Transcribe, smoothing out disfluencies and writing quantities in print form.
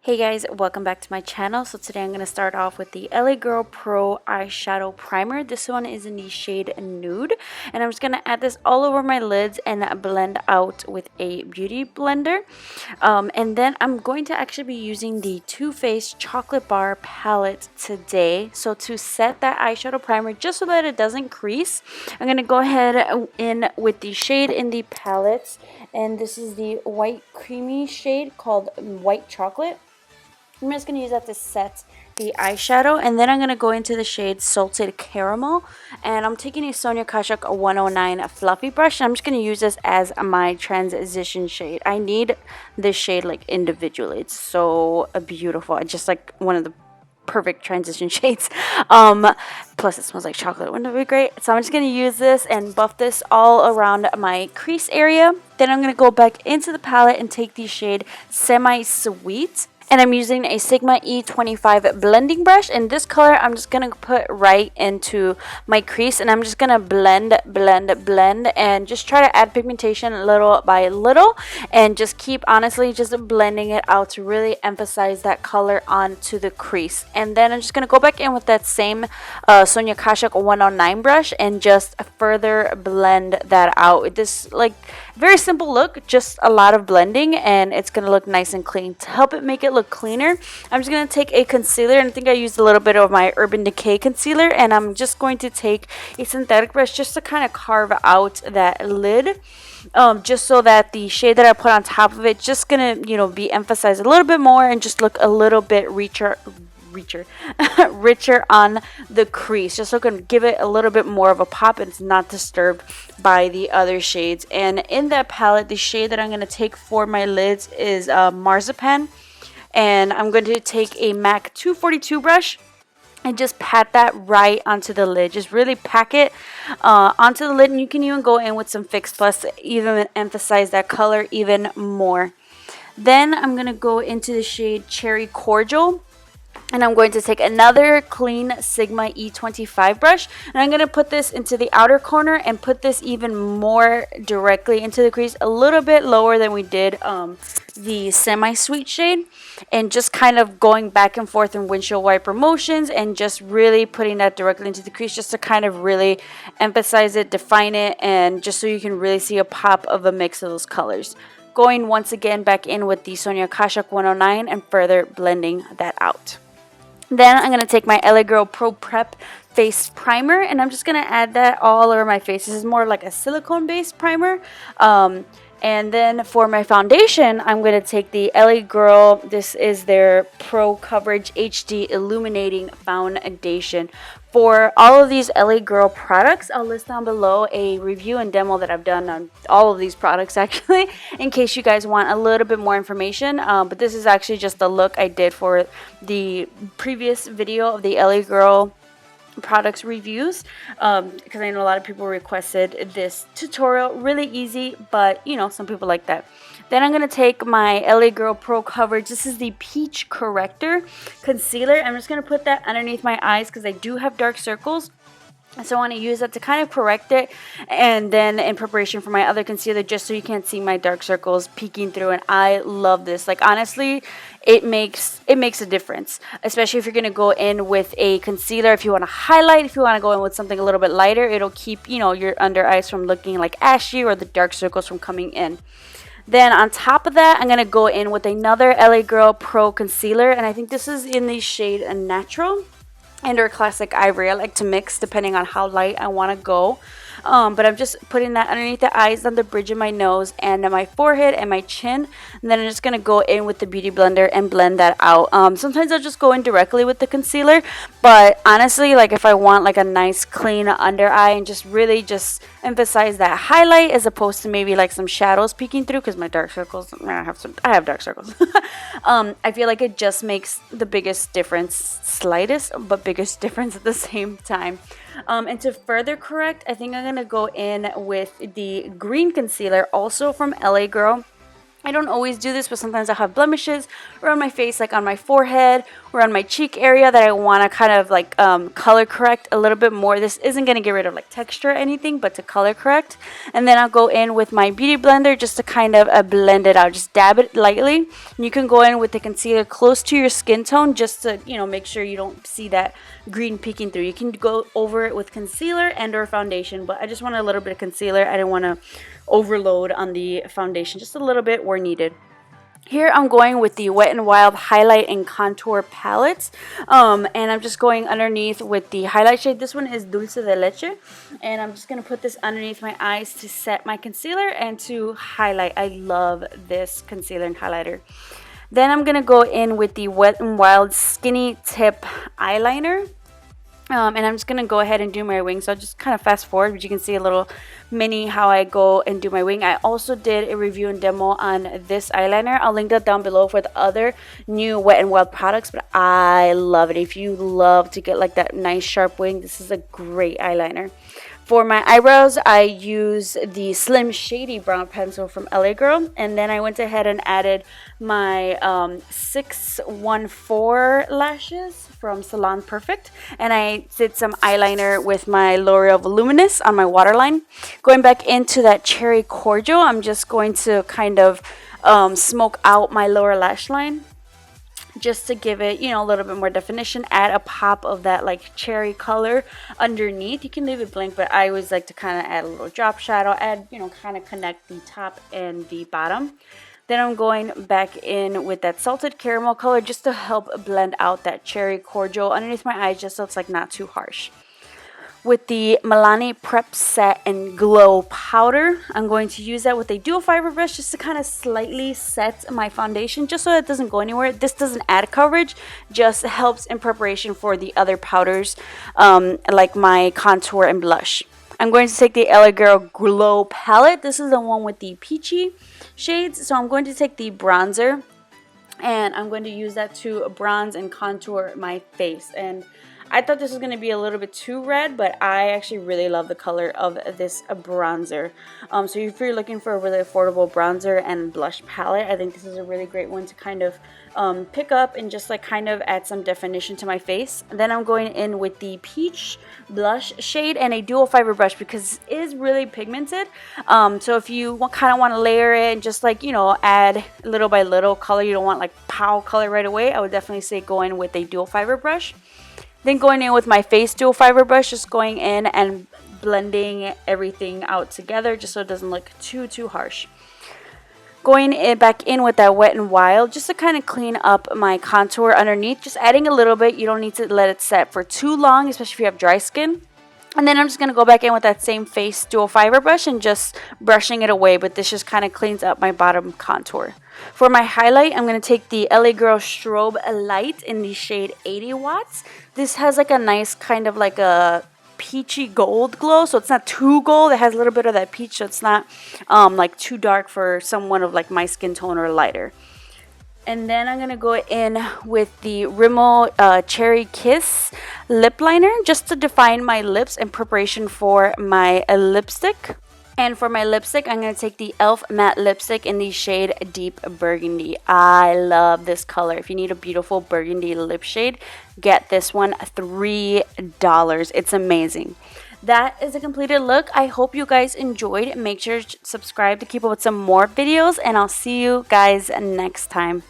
Hey guys, welcome back to my channel. So today I'm going to start off with the LA Girl Pro Eyeshadow Primer. This one is in the shade Nude. And I'm just going to add this all over my lids and blend out with a beauty blender. And then I'm going to actually be using the Too Faced Chocolate Bar palette today. So to set that eyeshadow primer, just so that it doesn't crease, I'm going to go ahead in with the shade in the palette. And this is the white creamy shade called White Chocolate. I'm just going to use that to set the eyeshadow, and then I'm going to go into the shade Salted Caramel, and I'm taking a Sonia Kashuk 109 fluffy brush, and I'm just going to use this as my transition shade. I need this shade like individually. It's so beautiful. It's just like one of the perfect transition shades. Plus it smells like chocolate. Wouldn't it be great? So I'm just going to use this and buff this all around my crease area. Then I'm going to go back into the palette and take the shade Semi Sweet. And I'm using a Sigma E25 blending brush. And this color I'm just going to put right into my crease. And I'm just going to blend, and just try to add pigmentation little by little. And just keep, honestly, just blending it out to really emphasize that color onto the crease. And then I'm just going to go back in with that same Sonia Kashuk 109 brush and just further blend that out. This, like, very simple look, just a lot of blending, and it's going to look nice and clean. To help it make it look cleaner, I'm just going to take a concealer, and I think I used a little bit of my Urban Decay concealer, and I'm just going to take a synthetic brush just to kind of carve out that lid, just so that the shade that I put on top of it just going to, be emphasized a little bit more and just look a little bit richer on the crease, just so it can give it a little bit more of a pop and it's not disturbed by the other shades. And in that palette, the shade that I'm going to take for my lids is Marzipan, and I'm going to take a MAC 242 brush and just pat that right onto the lid. Just really pack it onto the lid, and you can even go in with some Fix Plus to even emphasize that color even more. Then I'm going to go into the shade Cherry Cordial, and I'm going to take another clean Sigma E25 brush, and I'm going to put this into the outer corner and put this even more directly into the crease, a little bit lower than we did the semi-sweet shade, and just kind of going back and forth in windshield wiper motions and just really putting that directly into the crease, just to kind of really emphasize it, define it, and just so you can really see a pop of a mix of those colors. Going once again back in with the Sonia Kashuk 109 and further blending that out. Then I'm going to take my LA Girl Pro Prep Face Primer, and I'm just going to add that all over my face. This is more like a silicone-based primer. And then for my foundation, I'm going to take the LA Girl, this is their Pro Coverage HD Illuminating Foundation. For all of these LA Girl products, I'll list down below a review and demo that I've done on all of these products, actually, in case you guys want a little bit more information. But this is actually just the look I did for the previous video of the LA Girl products reviews, because I know a lot of people requested this tutorial. Really easy, but some people like that. Then I'm going to take my LA Girl Pro Coverage. This is the Peach Corrector Concealer. I'm just going to put that underneath my eyes because I do have dark circles. So I want to use that to kind of correct it, and then in preparation for my other concealer, just so you can't see my dark circles peeking through. And I love this. Like, honestly, it makes a difference, especially if you're going to go in with a concealer. If you want to highlight, if you want to go in with something a little bit lighter, it'll keep your under eyes from looking like ashy or the dark circles from coming in. Then on top of that, I'm going to go in with another LA Girl Pro Concealer, and I think this is in the shade Natural and or Classic Ivory. I like to mix depending on how light I want to go. But I'm just putting that underneath the eyes, on the bridge of my nose, and on my forehead and my chin. And then I'm just going to go in with the Beauty Blender and blend that out. Sometimes I'll just go in directly with the concealer. But honestly, like, if I want like a nice clean under eye and just really just emphasize that highlight as opposed to maybe like some shadows peeking through, because my dark circles, I have dark circles. I feel like it just makes the biggest difference, slightest but biggest difference at the same time. And to further correct, I think I'm going to go in with the green concealer, also from LA Girl. I don't always do this, but sometimes I have blemishes around my face, like on my forehead or on my cheek area, that I want to kind of like color correct a little bit more. This isn't going to get rid of like texture or anything, but to color correct. And then I'll go in with my beauty blender just to kind of blend it out. Just dab it lightly. And you can go in with the concealer close to your skin tone just to, you know, make sure you don't see that green peeking through. You can go over it with concealer and or foundation, but I just want a little bit of concealer. I didn't want to overload on the foundation, just a little bit where needed. Here I'm going with the Wet n Wild highlight and contour palettes, and I'm just going underneath with the highlight shade. This one is Dulce de Leche, and I'm just going to put this underneath my eyes to set my concealer and to highlight. I love this concealer and highlighter. Then I'm going to go in with the Wet n Wild Skinny Tip eyeliner. And I'm just going to go ahead and do my wing. So I'll just kind of fast forward, but you can see a little mini how I go and do my wing. I also did a review and demo on this eyeliner. I'll link that down below for the other new Wet n Wild products, but I love it. If you love to get like that nice sharp wing, this is a great eyeliner. For my eyebrows, I use the Slim Shady brown pencil from LA Girl. And then I went ahead and added my 614 lashes from Salon Perfect. And I did some eyeliner with my L'Oreal Voluminous on my waterline. Going back into that Cherry Cordial, I'm just going to kind of smoke out my lower lash line, just to give it, you know, a little bit more definition. Add a pop of that like cherry color underneath. You can leave it blank, but I always like to kind of add a little drop shadow, add, you know, kind of connect the top and the bottom. Then I'm going back in with that salted caramel color just to help blend out that cherry cordial underneath my eyes, just so it's like not too harsh. With the MIlani Prep Set and Glow powder, I'm going to use that with a dual fiber brush just to kind of slightly set my foundation, just so it doesn't go anywhere. This doesn't add coverage, just helps in preparation for the other powders, like my contour and blush. I'm going to take the LA Girl Glow palette. This is the one with the peachy shades. So I'm going to take the bronzer, and I'm going to use that to bronze and contour my face. And I thought this was going to be a little bit too red, but I actually really love the color of this bronzer. So if you're looking for a really affordable bronzer and blush palette, I think this is a really great one to kind of pick up and just like kind of add some definition to my face. And then I'm going in with the peach blush shade and a dual fiber brush because it is really pigmented. So if you kind of want to layer it and just like, you know, add little by little color, you don't want like pow color right away, I would definitely say go in with a dual fiber brush. Then going in with my face dual fiber brush, just going in and blending everything out together just so it doesn't look too harsh. Going back in with that Wet n Wild just to kind of clean up my contour underneath, just adding a little bit. You don't need to let it set for too long, especially if you have dry skin. And then I'm just going to go back in with that same face dual fiber brush and just brushing it away, but this just kind of cleans up my bottom contour. For my highlight, I'm going to take the LA Girl Strobe Lite in the shade 80 Watts. This has like a nice kind of like a peachy gold glow, so it's not too gold. It has a little bit of that peach, so it's not like too dark for someone of like my skin tone or lighter. And then I'm going to go in with the Rimmel Cherry Kiss lip liner just to define my lips in preparation for my lipstick. And for my lipstick, I'm going to take the e.l.f. matte lipstick in the shade Deep Burgundy. I love this color. If you need a beautiful burgundy lip shade, get this one, $3. It's amazing. That is a completed look. I hope you guys enjoyed. Make sure to subscribe to keep up with some more videos, and I'll see you guys next time.